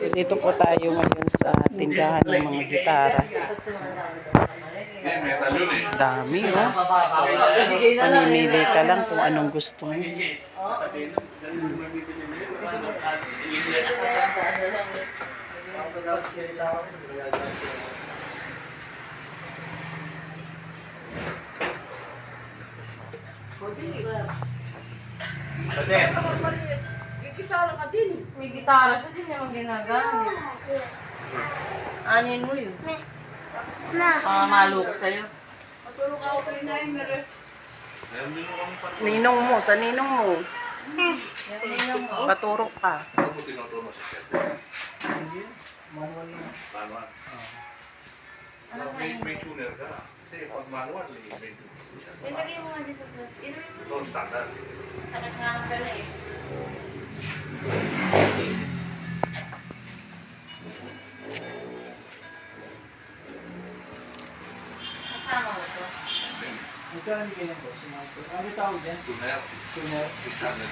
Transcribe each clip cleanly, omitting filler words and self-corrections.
Dito po tayo ngayon sa tindahan ng mga gitara. Dami, oh. Pamimili ka lang kung anong gusto mo. Gitara ka din. May gitara siya din naman ginagamit. Anin mo yun? Mamalo ko sa'yo. Matulog ako kay Naimer eh. Ninong mo, sa ninong mo. Ninong mo. Paturo ka. Saan mo tinuturo si Kete? Manual. May tuner ka. Kasi pag manual, may tuner siya. Ilagay mo nga dyan sa plus. Ito, standard. Sakit nga ang pala eh. Kasama mo to? Magkano ganyan po? Ano tawag dyan? Tuner. Tuner. 600.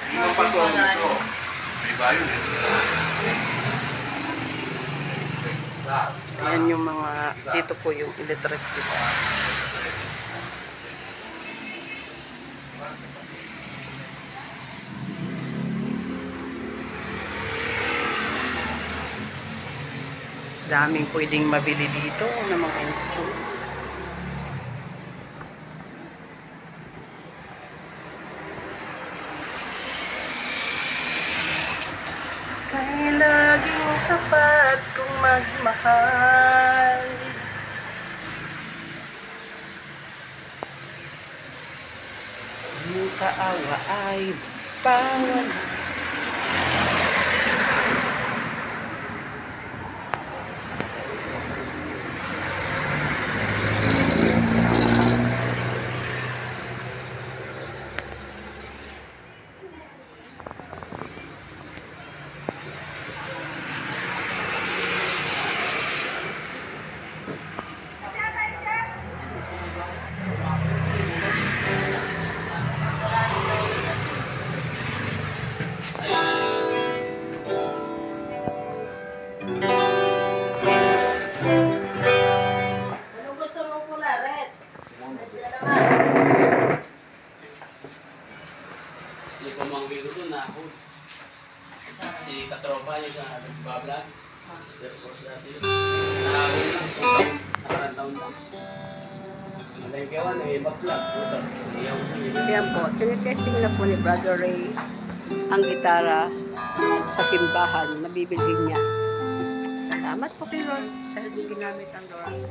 Hindi ka pa ito. May bayo eh. So, yan yung mga, dito po yung electric guitar. Daming pwedeng mabili dito ng mga instrument. Kay laging tapat kung magmahal. Ang kaawa ay bawal. Anong gusto mong pula, Red? Hindi ko mangbiro doon na ako. Si katropa yung sa nagbablog. Therefore sa atin. Nakahul lang. Nakataon lang. Malay kawan eh, bablog. Yan po, tinitesting na po ni Brother Ray ang gitara sa simbahan na bibilhin niya. Salamat po kay Lord dahil di ginamit ang Lord.